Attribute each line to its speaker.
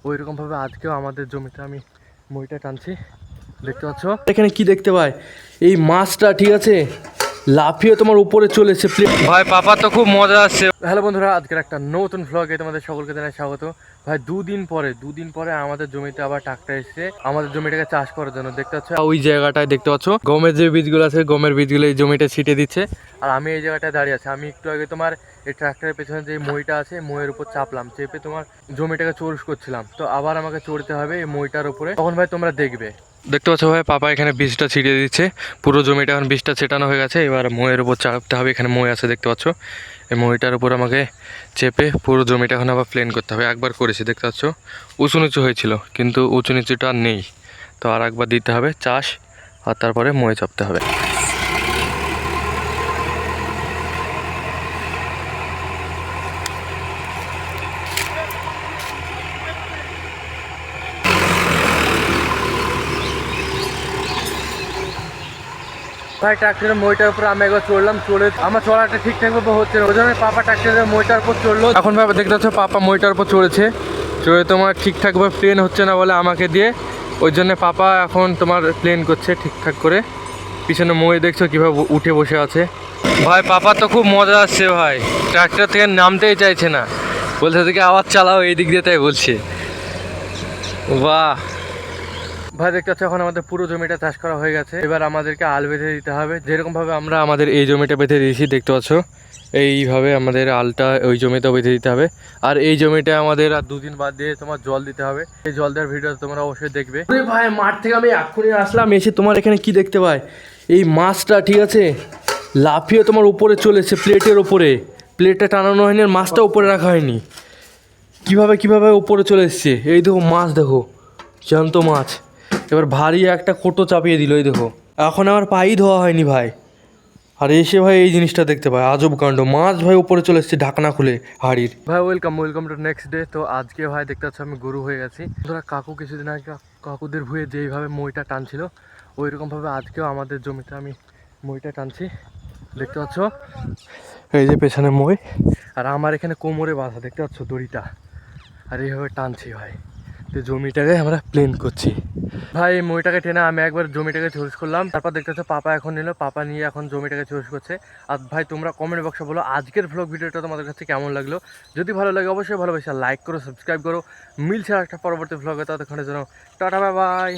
Speaker 1: ওই রকমভাবে আজকেও আমাদের জমিতে আমি মইটা টানছি। দেখতে পাচ্ছ এখানে কি দেখতে পাই, এই মাছটা ঠিক আছে লাফিয়ে তোমার উপরে চলেছে। ভাই পাপা তো খুব মজা আসছে। হ্যালো বন্ধুরা, আজকের একটা নতুন ভ্লগে তোমাদের সকলকে জানাই স্বাগত। ভাই দুদিন পরে আমাদের জমিতে আবার ট্রাক্টর এসেছে আমাদের জমিটাকে চাষ করার জন্য। দেখতে পাচ্ছ ওই জায়গাটায় দেখতে পাচ্ছ গমের যে বীজগুলো আছে, গমের বীজগুলো এই জমিটা ছিটে দিচ্ছে। আর আমি এই জায়গাটায় দাঁড়িয়ে আছি। আমি একটু আগে তোমার এই ট্রাক্টরের পেছনে যে মইটা আছে মইয়ের উপর চাপলাম, চেপে তোমার জমিটাকে চোরস করছিলাম। তো আবার আমাকে চড়তে হবে এই মইটার উপরে, তখন ভাই তোমরা দেখবে। দেখতে পাচ্ছ ভাই পাপা এখানে বীজটা ছিটিয়ে দিচ্ছে, পুরো জমিটা এখন বীজটা ছেটানো হয়ে গেছে। এবার মইয়ের উপর চাপতে হবে। এখানে মই আছে দেখতে পাচ্ছ, এই মইটার উপর আমাকে চেপে পুরো জমিটা এখন আবার প্লেন করতে হবে। একবার করেছি দেখতে পাচ্ছ, উঁচু নিচু হয়েছিল কিন্তু উঁচু নিচুটা আর নেই। তো আর একবার দিতে হবে চাষ, আর তারপরে মই চাপতে হবে। ভাই ট্রাক্টরের মইটার উপর আমি একবার চড়লাম, চড়ে আমার চড়াটা ঠিকঠাকভাবে হচ্ছে না, ওই জন্য পাপা ট্রাক্টরের মইটার উপর চড়লো। এখন ভাবে দেখতে পাচ্ছ পাপা মইটার উপর চড়েছে, চড়ে তোমার ঠিকঠাকভাবে প্লেন হচ্ছে না বলে আমাকে দিয়ে, ওই জন্য পাপা এখন তোমার প্লেন করছে ঠিকঠাক করে। পিছনে মই দেখছো কীভাবে উঠে বসে আছে। ভাই পাপা তো খুব মজা আসছে ভাই, ট্রাক্টর থেকে নামতেই চাইছে না, বলছে থেকে আওয়াজ চালাও এই দিক দিয়ে, তাই বলছে। বাহ ভাই দেখতে পাচ্ছ এখন আমাদের পুরো জমিটা চাষ করা হয়ে গেছে। এবার আমাদেরকে আল বেঁধে দিতে হবে, যেরকম ভাবে আমরা আমাদের এই জমিটা বেঁধে দিয়েছি। দেখতে পাচ্ছ এইভাবে আমাদের আলটা ওই জমিতেও বেঁধে দিতে হবে। আর এই জমিটা আমাদের আর দুদিন বাদ দিয়ে তোমার জল দিতে হবে। এই জল দেওয়ার ভিডিও তোমরা অবশ্যই দেখবে। ভাই মাঠ থেকে আমি এক্ষুনি আসলাম, এসে তোমার এখানে কি দেখতে পাই, এই মাছটা ঠিক আছে লাফিয়ে তোমার উপরে চলেছে, প্লেটের ওপরে। প্লেটটা টানানো হয়নি, মাছটা উপরে রাখা হয়নি, কিভাবে উপরে চলে এসছে। এই দেখো মাছ, দেখো জ্যান্ত মাছ। এবার ভারী একটা কোটো চাপিয়ে দিল, এই দেখো। এখন আমার পাই ধোয়া হয়নি ভাই, আর এসে ভাই এই জিনিসটা দেখতে পাই, আজব কাণ্ড। মাছ ভাই উপরে চলে এসছে ঢাকনা খুলে হাড়ির। ভাই ওয়েলকাম টু নেক্সট ডে। তো আজকে ভাই দেখতে পাচ্ছ আমি গরু হয়ে গেছি। ধরা কাকু কিছুদিন আগে কাকুদের ভুয়ে যেইভাবে মইটা টানছিল, ওই রকমভাবে আজকেও আমাদের জমিতে আমি মইটা টানছি। দেখতে পাচ্ছ এই যে পেছনে মই, আর আমার এখানে কোমরে বাঁধা দেখতে পাচ্ছ দড়িটা, আর এইভাবে টানছি ভাই। তো জমিটাকে আমরা প্লেন করছি ভাই। এই মইটাকে টেনে আমি একবার জমিটাকে চুজ করলাম, তারপর দেখতে হচ্ছে পাপা এখন নিল, পাপা নিয়ে এখন জমিটাকে চুজ করছে। আর ভাই তোমরা কমেন্ট বক্সে বলো আজকের ভ্লগ ভিডিওটা তোমাদের কাছে কেমন লাগলো। যদি ভালো লাগে অবশ্যই ভালোবাসা লাইক করো, সাবস্ক্রাইব করো। মিলছে একটা পরবর্তী ভ্লগে, ততক্ষণের জন্য টাটা বাই বাই।